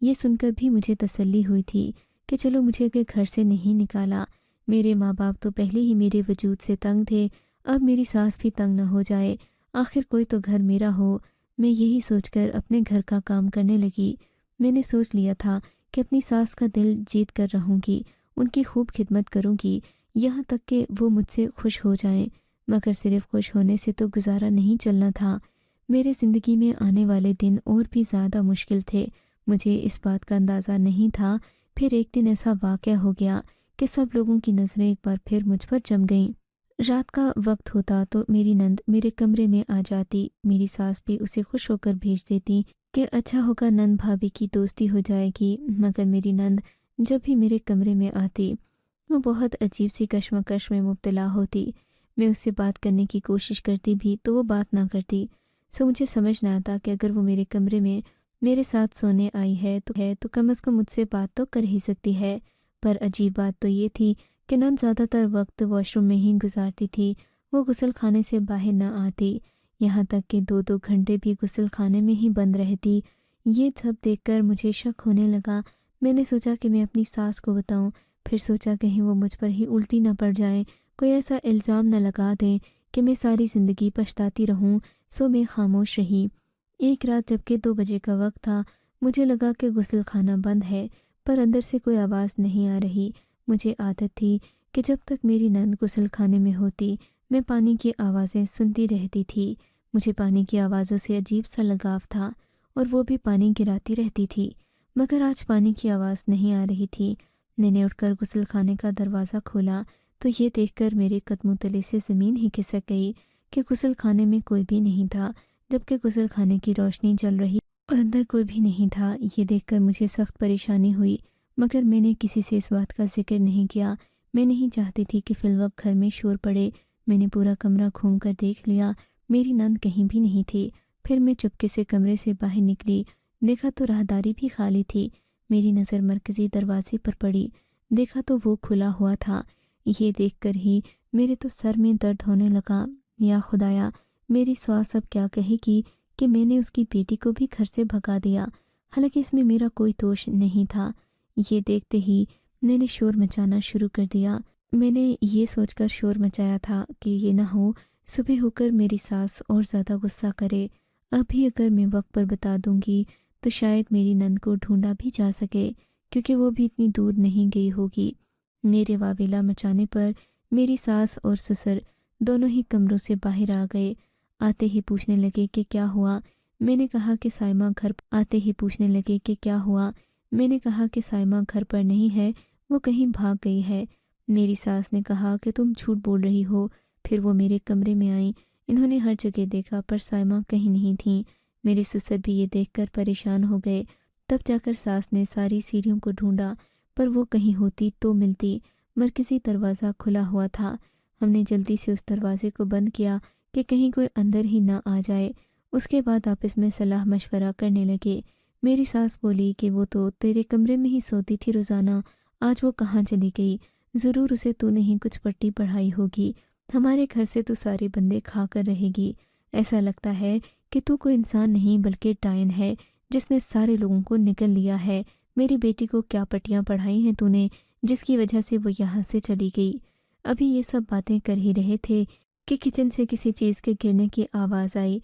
یہ سن کر بھی مجھے تسلی ہوئی تھی کہ چلو مجھے اگر گھر سے نہیں نکالا، میرے ماں باپ تو پہلے ہی میرے وجود سے تنگ تھے، اب میری ساس بھی تنگ نہ ہو جائے، آخر کوئی تو گھر میرا ہو۔ میں یہی سوچ کر اپنے گھر کا کام کرنے لگی۔ میں نے سوچ لیا تھا کہ اپنی ساس کا دل جیت کر رہوں گی، ان کی خوب خدمت کروں گی، یہاں تک کہ وہ مجھ سے خوش ہو جائیں۔ مگر صرف خوش ہونے سے تو گزارا نہیں چلنا تھا، میرے زندگی میں آنے والے دن اور بھی زیادہ مشکل تھے۔ مجھے اس بات کا اندازہ نہیں تھا، پھر ایک دن ایسا واقعہ ہو گیا کہ سب لوگوں کی نظریں ایک بار پھر مجھ پر جم گئیں۔ رات کا وقت ہوتا تو میری نند میرے کمرے میں آ جاتی، میری ساس بھی اسے خوش ہو کر بھیج دیتی کہ اچھا ہوگا نند بھابھی کی دوستی ہو جائے گی۔ مگر میری نند جب بھی میرے کمرے میں آتی وہ بہت عجیب سی کشمکش میں مبتلا ہوتی۔ میں اس سے بات کرنے کی کوشش کرتی بھی تو وہ بات نہ کرتی، مجھے سمجھ نہ آتا کہ اگر وہ میرے کمرے میں میرے ساتھ سونے آئی ہے تو کم از کم مجھ سے بات تو کر ہی سکتی ہے۔ پر عجیب بات تو یہ تھی کہ نند زیادہ تر وقت واش روم میں ہی گزارتی تھی، وہ غسل خانے سے باہر نہ آتی، یہاں تک کہ 2 گھنٹے بھی غسل خانے میں ہی بند رہتی۔ یہ سب دیکھ کر مجھے شک ہونے لگا۔ میں نے سوچا کہ میں اپنی ساس کو بتاؤں، پھر سوچا کہیں وہ مجھ پر ہی الٹی نہ پڑ جائیں، کوئی ایسا الزام نہ لگا دیں کہ میں ساری زندگی پچھتاتی رہوں، میں خاموش رہی۔ ایک رات جب کہ 2 بجے کا وقت تھا، مجھے لگا کہ غسل خانہ بند ہے، پر اندر سے کوئی آواز نہیں آ رہی۔ مجھے عادت تھی کہ جب تک میری نند غسل خانے میں ہوتی میں پانی کی آوازیں سنتی رہتی تھی۔ مجھے پانی کی آوازوں سے عجیب سا لگاؤ تھا اور وہ بھی پانی گراتی رہتی تھی، مگر آج پانی کی آواز نہیں آ رہی تھی۔ میں نے اٹھ کر غسل خانے کا دروازہ کھولا تو یہ دیکھ کر میرے قدموں تلے سے زمین ہی کھسک گئی کہ غسل خانے میں کوئی بھی نہیں تھا، جبکہ غسل خانے کی روشنی جل رہی اور اندر کوئی بھی نہیں تھا۔ یہ دیکھ کر مجھے سخت پریشانی ہوئی، مگر میں نے کسی سے اس بات کا ذکر نہیں کیا۔ میں نہیں چاہتی تھی کہ فی الوقت گھر میں شور پڑے۔ میں نے پورا کمرہ گھوم کر دیکھ لیا، میری نند کہیں بھی نہیں تھی۔ پھر میں چپکے سے کمرے سے باہر نکلی، دیکھا تو راہداری بھی خالی تھی۔ میری نظر مرکزی دروازے پر پڑی، دیکھا تو وہ کھلا ہوا تھا۔ یہ دیکھ کر ہی میرے تو سر میں درد ہونے لگا۔ یا خدایا، میری ساس اب کیا کہے گی کہ میں نے اس کی بیٹی کو بھی گھر سے بھگا دیا، حالانکہ اس میں میرا کوئی دوش نہیں تھا۔ یہ دیکھتے ہی میں نے شور مچانا شروع کر دیا۔ میں نے یہ سوچ کر شور مچایا تھا کہ یہ نہ ہو صبح ہو کر میری ساس اور زیادہ غصہ کرے۔ ابھی اگر میں وقت پر بتا دوں گی تو شاید میری نند کو ڈھونڈا بھی جا سکے، کیونکہ وہ بھی اتنی دور نہیں گئی ہوگی۔ میرے واویلا مچانے پر میری ساس اور سسر دونوں ہی کمروں سے باہر آ گئے۔ آتے ہی پوچھنے لگے کہ کیا ہوا۔ میں نے کہا کہ سائمہ گھر پر نہیں ہے، وہ کہیں بھاگ گئی ہے۔ میری ساس نے کہا کہ تم جھوٹ بول رہی ہو۔ پھر وہ میرے کمرے میں آئیں، انہوں نے ہر جگہ دیکھا پر سائمہ کہیں نہیں تھیں۔ میرے سسر بھی یہ دیکھ کر پریشان ہو گئے۔ تب جا کر ساس نے ساری سیڑھیوں کو ڈھونڈا، پر وہ کہیں ہوتی تو ملتی۔ مرکزی دروازہ کھلا ہوا تھا۔ ہم نے جلدی سے اس دروازے کو بند کیا کہ کہیں کوئی اندر ہی نہ آ جائے۔ اس کے بعد آپس میں صلاح مشورہ کرنے لگے۔ میری ساس بولی کہ وہ تو تیرے کمرے میں ہی سوتی تھی روزانہ، آج وہ کہاں چلی گئی؟ ضرور اسے تو نہیں کچھ پٹی پڑھائی ہوگی، ہمارے گھر سے تو سارے بندے کھا کر رہے گی۔ ایسا لگتا ہے کہ تو کوئی انسان نہیں بلکہ ڈائن ہے جس نے سارے لوگوں کو نگل لیا ہے۔ میری بیٹی کو کیا پٹیاں پڑھائی ہیں تو نے، جس کی وجہ سے وہ یہاں سے چلی گئی؟ ابھی یہ سب باتیں کر ہی رہے تھے کہ کچن سے کسی چیز کے گرنے کی آواز آئی۔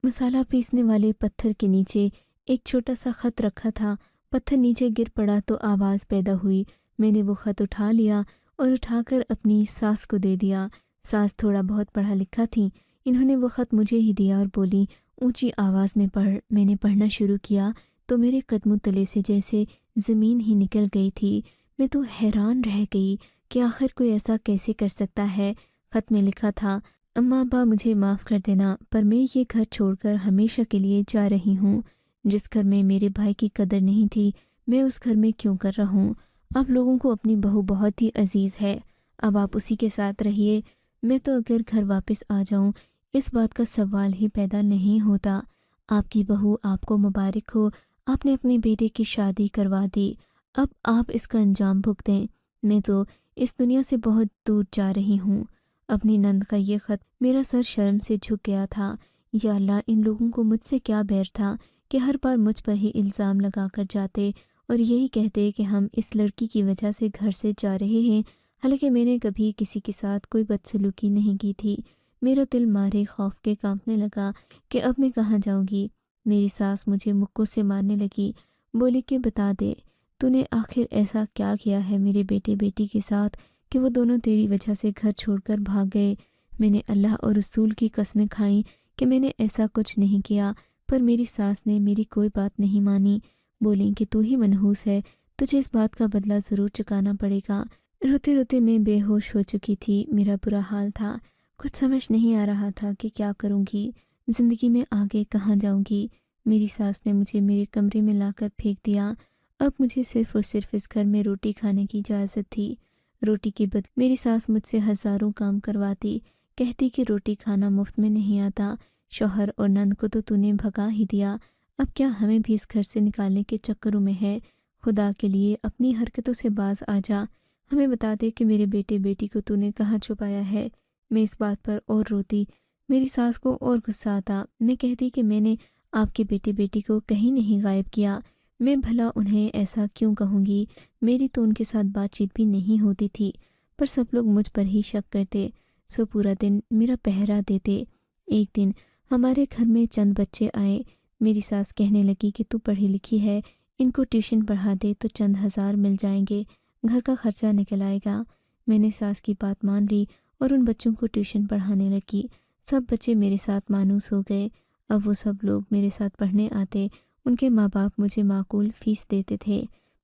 مسالہ پیسنے والے پتھر کے نیچے ایک چھوٹا سا خط رکھا تھا، پتھر نیچے گر پڑا تو آواز پیدا ہوئی۔ میں نے وہ خط اٹھا لیا اور اٹھا کر اپنی ساس کو دے دیا۔ ساس تھوڑا بہت پڑھا لکھا تھی، انہوں نے وہ خط مجھے ہی دیا اور بولی اونچی آواز میں پڑھ۔ میں نے پڑھنا شروع کیا تو میرے قدموں تلے سے جیسے زمین ہی نکل گئی تھی۔ میں تو حیران رہ گئی کہ آخر کوئی ایسا کیسے کر سکتا ہے۔ خط میں لکھا تھا، اماں ابا مجھے معاف کر دینا، پر میں یہ گھر چھوڑ کر ہمیشہ کے لیے جا رہی ہوں۔ جس گھر میں میرے بھائی کی قدر نہیں تھی، میں اس گھر میں کیوں کر رہوں؟ آپ لوگوں کو اپنی بہو بہت ہی عزیز ہے، اب آپ اسی کے ساتھ رہیے۔ میں تو اگر گھر واپس آ جاؤں اس بات کا سوال ہی پیدا نہیں ہوتا۔ آپ کی بہو آپ کو مبارک ہو، آپ نے اپنے بیٹے کی شادی کروا دی، اب آپ اس کا انجام بھگتیں۔ میں تو اس دنیا سے بہت دور جا رہی ہوں۔ اپنی نند کا یہ خط، میرا سر شرم سے جھک گیا تھا۔ یا اللہ، ان لوگوں کو مجھ سے کیا بیر تھا کہ ہر بار مجھ پر ہی الزام لگا کر جاتے اور یہی کہتے کہ ہم اس لڑکی کی وجہ سے گھر سے جا رہے ہیں، حالانکہ میں نے کبھی کسی کے ساتھ کوئی بدسلوکی نہیں کی تھی۔ میرا دل مارے خوف کے کانپنے لگا کہ اب میں کہاں جاؤں گی۔ میری ساس مجھے مکوں سے مارنے لگی، بولی کہ بتا دے تو نے آخر ایسا کیا کیا ہے میرے بیٹے بیٹی کے ساتھ کہ وہ دونوں تیری وجہ سے گھر چھوڑ کر بھاگ گئے۔ میں نے اللہ اور رسول کی قسمیں کھائیں کہ میں نے ایسا کچھ نہیں کیا، پر میری ساس نے میری کوئی بات نہیں مانی۔ بولیں کہ تو ہی منحوس ہے، تجھے اس بات کا بدلہ ضرور چکانا پڑے گا۔ روتے روتے میں بے ہوش ہو چکی تھی، میرا برا حال تھا، کچھ سمجھ نہیں آ رہا تھا کہ کیا کروں گی، زندگی میں آگے کہاں جاؤں گی۔ میری ساس نے مجھے میرے کمرے میں لا کر پھینک دیا۔ اب مجھے صرف اور صرف اس گھر میں روٹی کھانے کی اجازت تھی۔ روٹی کے بدلے میری ساس مجھ سے ہزاروں کام کرواتی، کہتی کہ روٹی کھانا مفت میں نہیں آتا، شوہر اور نند کو تو نے بھگا ہی دیا، اب کیا ہمیں بھی اس گھر سے نکالنے کے چکروں میں ہے؟ خدا کے لیے اپنی حرکتوں سے باز آ جا، ہمیں بتا دے کہ میرے بیٹے بیٹی کو نے کہاں چھپایا ہے۔ میں اس بات پر اور روتی، میری ساس کو اور غصہ آتا۔ میں کہتی کہ میں نے آپ کے بیٹے بیٹی کو کہیں نہیں غائب کیا، میں بھلا انہیں ایسا کیوں کہوں گی؟ میری تو ان کے ساتھ بات چیت بھی نہیں ہوتی تھی، پر سب لوگ مجھ پر ہی شک کرتے، سو پورا دن میرا پہرا دیتے۔ ایک دن ہمارے گھر میں چند بچے آئے، میری ساس کہنے لگی کہ تو پڑھی لکھی ہے، ان کو ٹیوشن پڑھا دے تو چند ہزار مل جائیں گے، گھر کا خرچہ نکل آئے گا۔ میں نے ساس کی بات مان لی اور ان بچوں کو ٹیوشن پڑھانے لگی۔ سب بچے میرے ساتھ مانوس ہو گئے، اب وہ سب لوگ میرے ساتھ پڑھنے آتے، ان کے ماں باپ مجھے معقول فیس دیتے تھے۔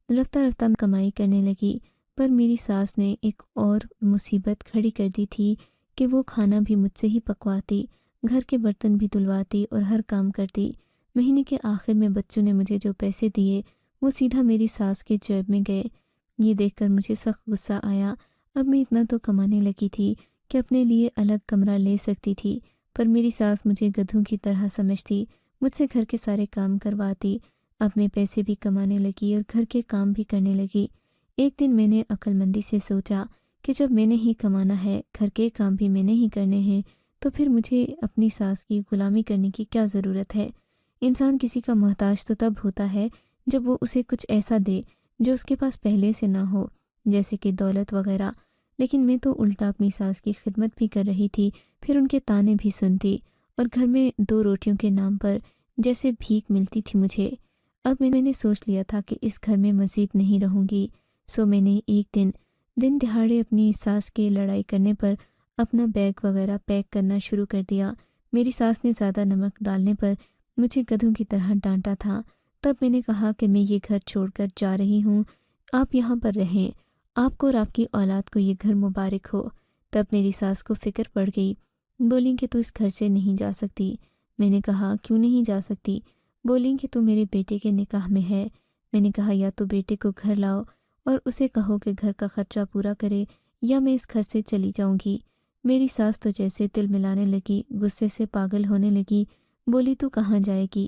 رفتہ رفتہ کمائی کرنے لگی، پر میری ساس نے ایک اور مصیبت کھڑی کر دی تھی کہ وہ کھانا بھی مجھ سے ہی پکواتی، گھر کے برتن بھی دھلواتی اور ہر کام کرتی۔ مہینے کے آخر میں بچوں نے مجھے جو پیسے دیے وہ سیدھا میری ساس کے جیب میں گئے۔ یہ دیکھ کر مجھے سخت غصہ آیا۔ اب میں اتنا تو کمانے لگی تھی کہ اپنے لیے الگ کمرہ لے سکتی تھی، پر میری ساس مجھے گدھوں کی طرح سمجھتی، مجھ سے گھر کے سارے کام کرواتی۔ اب میں پیسے بھی کمانے لگی اور گھر کے کام بھی کرنے لگی۔ ایک دن میں نے عقل مندی سے سوچا کہ جب میں نے ہی کمانا ہے، گھر کے کام بھی میں نے ہی کرنے ہیں، تو پھر مجھے اپنی ساس کی غلامی کرنے کی کیا ضرورت ہے؟ انسان کسی کا محتاج تو تب ہوتا ہے جب وہ اسے کچھ ایسا دے جو اس کے پاس پہلے سے نہ ہو، جیسے کہ دولت وغیرہ۔ لیکن میں تو الٹا اپنی ساس کی خدمت بھی کر رہی تھی، پھر ان کے طعنے بھی سنتی، اور گھر میں 2 روٹیوں کے نام پر جیسے بھیک ملتی تھی مجھے۔ اب میں نے سوچ لیا تھا کہ اس گھر میں مزید نہیں رہوں گی، سو میں نے ایک دن دہاڑے اپنی ساس کے لڑائی کرنے پر اپنا بیگ وغیرہ پیک کرنا شروع کر دیا۔ میری ساس نے زیادہ نمک ڈالنے پر مجھے گدھوں کی طرح ڈانٹا تھا۔ تب میں نے کہا کہ میں یہ گھر چھوڑ کر جا رہی ہوں، آپ یہاں پر رہیں، آپ کو اور آپ کی اولاد کو یہ گھر مبارک ہو۔ تب میری ساس کو فکر پڑ گئی، بولیں کہ تو اس گھر سے نہیں جا سکتی۔ میں نے کہا کیوں نہیں جا سکتی؟ بولیں کہ تو میرے بیٹے کے نکاح میں ہے۔ میں نے کہا یا تو بیٹے کو گھر لاؤ اور اسے کہو کہ گھر کا خرچہ پورا کرے، یا میں اس گھر سے چلی جاؤں گی۔ میری ساس تو جیسے تل ملانے لگی، غصے سے پاگل ہونے لگی، بولی تو کہاں جائے گی؟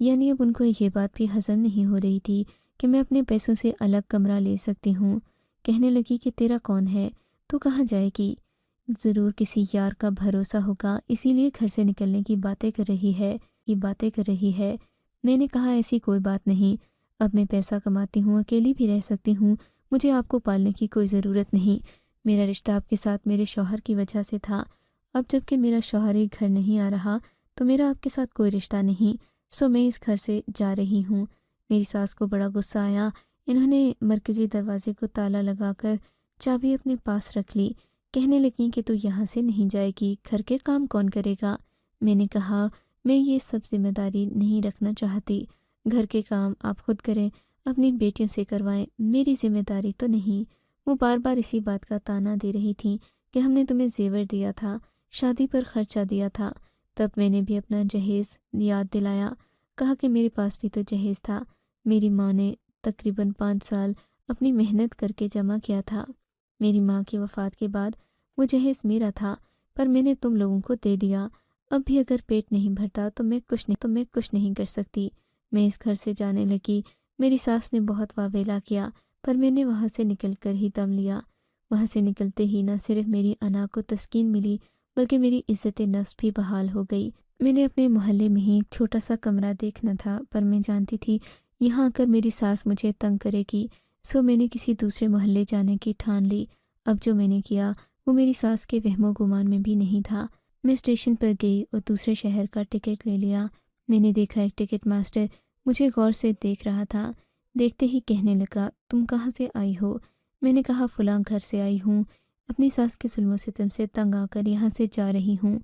یعنی اب ان کو یہ بات بھی ہضم نہیں ہو رہی تھی کہ میں اپنے پیسوں سے الگ کمرہ لے سکتی ہوں۔ کہنے لگی کہ تیرا کون ہے، تو کہاں جائے گی؟ ضرور کسی یار کا بھروسہ ہوگا، اسی لیے گھر سے نکلنے کی باتیں کر رہی ہے۔ میں نے کہا ایسی کوئی بات نہیں، اب میں پیسہ کماتی ہوں، اکیلی بھی رہ سکتی ہوں، مجھے آپ کو پالنے کی کوئی ضرورت نہیں۔ میرا رشتہ آپ کے ساتھ میرے شوہر کی وجہ سے تھا، اب جب کہ میرا شوہر ہی گھر نہیں آ رہا تو میرا آپ کے ساتھ کوئی رشتہ نہیں، سو میں اس گھر سے جا رہی ہوں۔ میری ساس کو بڑا غصہ آیا، انہوں نے مرکزی دروازے کو تالا لگا کر چابی اپنے پاس رکھ لی۔ کہنے لگیں کہ تو یہاں سے نہیں جائے گی، گھر کے کام کون کرے گا؟ میں نے کہا میں یہ سب ذمہ داری نہیں رکھنا چاہتی، گھر کے کام آپ خود کریں، اپنی بیٹیوں سے کروائیں، میری ذمہ داری تو نہیں۔ وہ بار بار اسی بات کا طعنہ دے رہی تھیں کہ ہم نے تمہیں زیور دیا تھا، شادی پر خرچہ دیا تھا۔ تب میں نے بھی اپنا جہیز یاد دلایا، کہا کہ میرے پاس بھی تو جہیز تھا، میری ماں نے تقریباً 5 سال اپنی محنت کر کے جمع کیا تھا۔ میری ماں کی وفات کے بعد وہ جہیز میرا تھا، پر میں نے تم لوگوں کو دے دیا۔ اب بھی اگر پیٹ نہیں بھرتا تو میں کچھ نہیں کر سکتی۔ میں اس گھر سے جانے لگی، میری ساس نے بہت واویلا کیا، پر میں نے وہاں سے نکل کر ہی دم لیا۔ وہاں سے نکلتے ہی نہ صرف میری انا کو تسکین ملی، بلکہ میری عزت نفس بھی بحال ہو گئی۔ میں نے اپنے محلے میں ہی ایک چھوٹا سا کمرہ دیکھنا تھا، پر میں جانتی تھی یہاں آ کر میری ساس مجھے تنگ کرے گی، سو میں نے کسی دوسرے محلے جانے کی ٹھان لی۔ اب جو میں نے کیا وہ میری ساس کے وہم و گمان میں بھی نہیں تھا۔ میں اسٹیشن پر گئی اور دوسرے شہر کا ٹکٹ لے لیا۔ میں نے دیکھا ایک ٹکٹ ماسٹر مجھے غور سے دیکھ رہا تھا۔ دیکھتے ہی کہنے لگا، تم کہاں سے آئی ہو؟ میں نے کہا، فلاں گھر سے آئی ہوں، اپنی ساس کے ظلم و ستم سے تنگ آ کر یہاں سے جا رہی ہوں۔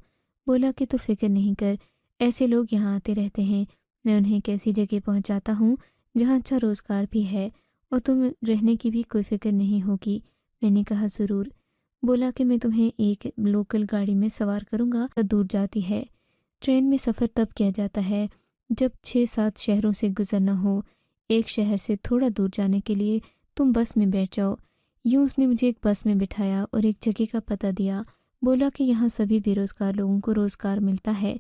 بولا کہ تو فکر نہیں کر، ایسے لوگ یہاں آتے رہتے ہیں، میں انہیں ایک ایسی جگہ پہنچاتا ہوں جہاں اچھا روزگار بھی ہے اور تم رہنے کی بھی کوئی فکر نہیں ہوگی۔ میں نے کہا، ضرور۔ بولا کہ میں تمہیں ایک لوکل گاڑی میں سوار کروں گا، دور جاتی ہے۔ ٹرین میں سفر تب کیا جاتا ہے جب 6-7 شہروں سے گزرنا ہو۔ ایک شہر سے تھوڑا دور جانے کے لیے تم بس میں بیٹھ جاؤ۔ یوں اس نے مجھے ایک بس میں بٹھایا اور ایک جگہ کا پتہ دیا۔ بولا کہ یہاں سبھی بے روزگار لوگوں کو روزگار ملتا ہے۔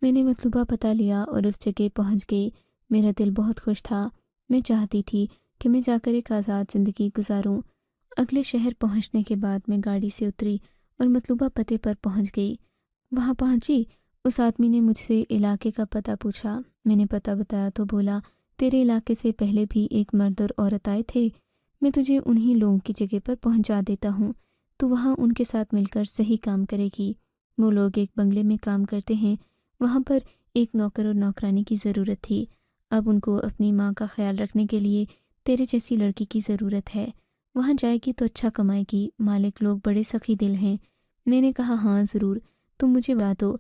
میں نے مطلوبہ پتہ لیا اور اس جگہ پہنچ گئی۔ میرا دل بہت خوش تھا۔ میں چاہتی تھی کہ میں جا کر ایک آزاد زندگی گزاروں۔ اگلے شہر پہنچنے کے بعد میں گاڑی سے اتری اور مطلوبہ پتے پر پہنچ گئی۔ وہاں پہنچی، اس آدمی نے مجھ سے علاقے کا پتہ پوچھا۔ میں نے پتہ بتایا تو بولا، تیرے علاقے سے پہلے بھی ایک مرد اور عورت آئے تھے، میں تجھے انہی لوگوں کی جگہ پر پہنچا دیتا ہوں، تو وہاں ان کے ساتھ مل کر صحیح کام کرے گی۔ وہ لوگ ایک بنگلے میں کام کرتے ہیں، وہاں پر ایک نوکر اور نوکرانی کی ضرورت تھی۔ اب ان کو اپنی ماں کا خیال رکھنے کے لیے تیرے جیسی لڑکی کی ضرورت ہے۔ وہاں جائے گی تو اچھا کمائے گی، مالک لوگ بڑے سخی دل ہیں۔ میں نے کہا، ہاں ضرور، تم مجھے بتا دو۔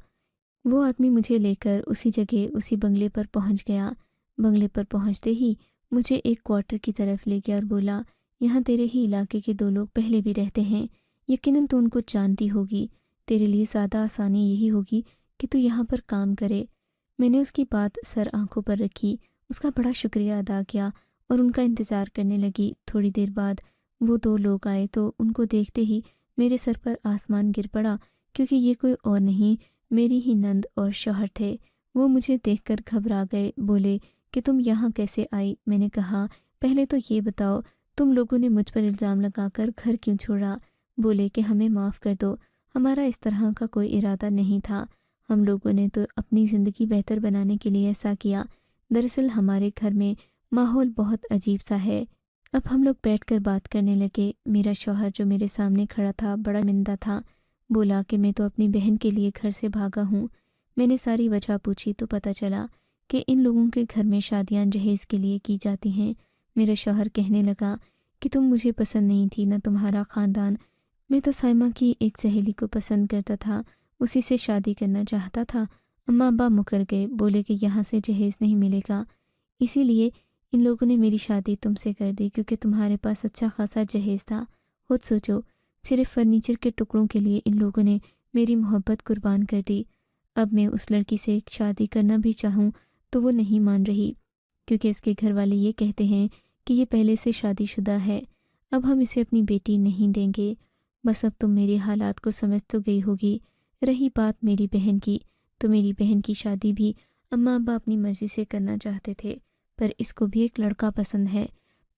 وہ آدمی مجھے لے کر اسی جگہ اسی بنگلے پر پہنچ گیا۔ بنگلے پر پہنچتے ہی مجھے ایک کوارٹر کی طرف لے گیا اور بولا، یہاں تیرے ہی علاقے کے 2 لوگ پہلے بھی رہتے ہیں، یقیناً تو ان کو جانتی ہوگی، تیرے لیے زیادہ آسانی یہی ہوگی کہ تو یہاں پر کام کرے۔ میں نے اس کی بات سر آنکھوں پر رکھی، اس کا بڑا شکریہ ادا کیا اور ان کا انتظار کرنے لگی۔ تھوڑی دیر بعد وہ 2 لوگ آئے تو ان کو دیکھتے ہی میرے سر پر آسمان گر پڑا، کیونکہ یہ کوئی اور نہیں، میری ہی نند اور شوہر تھے۔ وہ مجھے دیکھ کر گھبرا گئے، بولے کہ تم یہاں کیسے آئی؟ میں نے کہا، پہلے تو یہ بتاؤ تم لوگوں نے مجھ پر الزام لگا کر گھر کیوں چھوڑا؟ بولے کہ ہمیں معاف کر دو، ہمارا اس طرح کا کوئی ارادہ نہیں تھا، ہم لوگوں نے تو اپنی زندگی بہتر بنانے کے لیے ایسا کیا۔ دراصل ہمارے گھر میں ماحول بہت عجیب سا ہے۔ اب ہم لوگ بیٹھ کر بات کرنے لگے۔ میرا شوہر جو میرے سامنے کھڑا تھا بڑا شرمندہ تھا، بولا کہ میں تو اپنی بہن کے لیے گھر سے بھاگا ہوں۔ میں نے ساری وجہ پوچھی تو پتہ چلا کہ ان لوگوں کے گھر میں شادیاں جہیز کے لیے کی جاتی ہیں۔ میرا شوہر کہنے لگا کہ تم مجھے پسند نہیں تھی، نہ تمہارا خاندان۔ میں تو سائمہ کی ایک سہیلی کو پسند کرتا تھا، اسی سے شادی کرنا چاہتا تھا۔ اماں ابا مکر گئے، بولے کہ یہاں سے جہیز نہیں ملے گا، اسی لیے ان لوگوں نے میری شادی تم سے کر دی، کیونکہ تمہارے پاس اچھا خاصا جہیز تھا۔ خود سوچو، صرف فرنیچر کے ٹکڑوں کے لیے ان لوگوں نے میری محبت قربان کر دی۔ اب میں اس لڑکی سے شادی کرنا بھی چاہوں تو وہ نہیں مان رہی، کیونکہ اس کے گھر والے یہ کہتے ہیں کہ یہ پہلے سے شادی شدہ ہے، اب ہم اسے اپنی بیٹی نہیں دیں گے۔ بس اب تم میرے حالات کو سمجھ تو گئی ہوگی۔ رہی بات میری بہن کی، تو میری بہن کی شادی بھی اماں ابا اپنی مرضی سے کرنا چاہتے تھے، پر اس کو بھی ایک لڑکا پسند ہے۔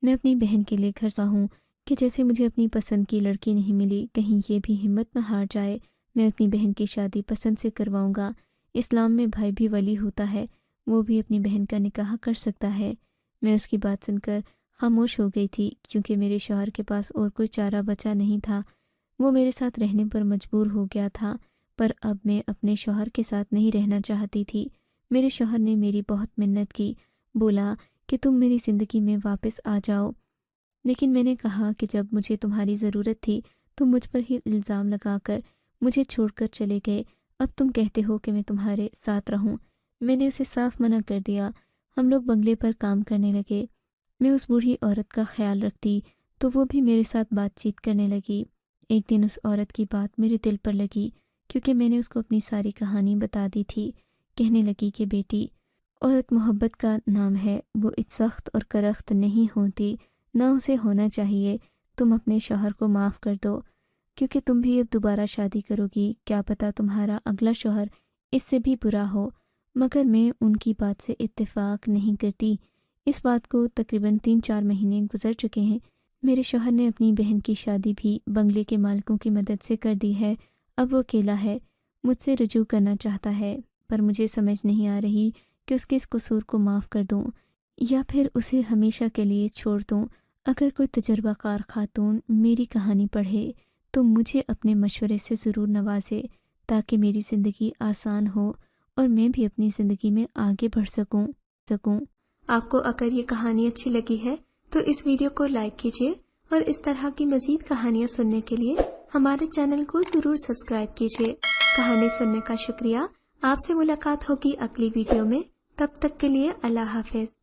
میں اپنی بہن کے لیے گھر سا ہوں کہ جیسے مجھے اپنی پسند کی لڑکی نہیں ملی، کہیں یہ بھی ہمت نہ ہار جائے، میں اپنی بہن کی شادی پسند سے کرواؤں گا۔ اسلام میں بھائی بھی ولی ہوتا ہے، وہ بھی اپنی بہن کا نکاح کر سکتا ہے۔ میں اس کی بات سن کر خاموش ہو گئی تھی، کیونکہ میرے شوہر کے پاس اور کوئی چارہ بچا نہیں تھا۔ وہ میرے ساتھ رہنے پر مجبور ہو گیا تھا، پر اب میں اپنے شوہر کے ساتھ نہیں رہنا چاہتی تھی۔ میرے شوہر نے میری بہت منت کی، بولا کہ تم میری زندگی میں واپس آ جاؤ، لیکن میں نے کہا کہ جب مجھے تمہاری ضرورت تھی تم مجھ پر ہی الزام لگا کر مجھے چھوڑ کر چلے گئے، اب تم کہتے ہو کہ میں تمہارے ساتھ رہوں۔ میں نے اسے صاف منع کر دیا۔ ہم لوگ بنگلے پر کام کرنے لگے۔ میں اس بوڑھی عورت کا خیال رکھتی تو وہ بھی میرے ساتھ بات چیت کرنے لگی۔ ایک دن اس عورت کی بات میرے دل پر لگی، کیونکہ میں نے اس کو اپنی ساری کہانی بتا دی تھی۔ کہنے لگی کہ بیٹی، عورت محبت کا نام ہے، وہ سخت اور کرخت نہیں ہوتی، نہ اسے ہونا چاہیے۔ تم اپنے شوہر کو معاف کر دو، کیونکہ تم بھی اب دوبارہ شادی کرو گی، کیا پتہ تمہارا اگلا شوہر اس سے بھی برا ہو۔ مگر میں ان کی بات سے اتفاق نہیں کرتی۔ اس بات کو تقریباً 3-4 مہینے گزر چکے ہیں۔ میرے شوہر نے اپنی بہن کی شادی بھی بنگلے کے مالکوں کی مدد سے کر دی ہے۔ اب وہ اکیلا ہے، مجھ سے رجوع کرنا چاہتا ہے۔ پر مجھے سمجھ نہیں آ رہی کہ اس کے اس قصور کو معاف کر دوں یا پھر اسے ہمیشہ کے لیے چھوڑ دوں۔ اگر کوئی تجربہ کار خاتون میری کہانی پڑھے تو مجھے اپنے مشورے سے ضرور نوازے تاکہ میری زندگی آسان ہو اور میں بھی اپنی زندگی میں آگے بڑھ سکوں۔ آپ کو اگر یہ کہانی اچھی لگی ہے تو اس ویڈیو کو لائک کیجیے اور اس طرح کی مزید کہانیاں سننے کے لیے ہمارے چینل کو ضرور سبسکرائب کیجیے۔ کہانی سننے کا شکریہ۔ آپ سے ملاقات ہوگی اگلی ویڈیو میں، تب تک کے لیے اللہ حافظ۔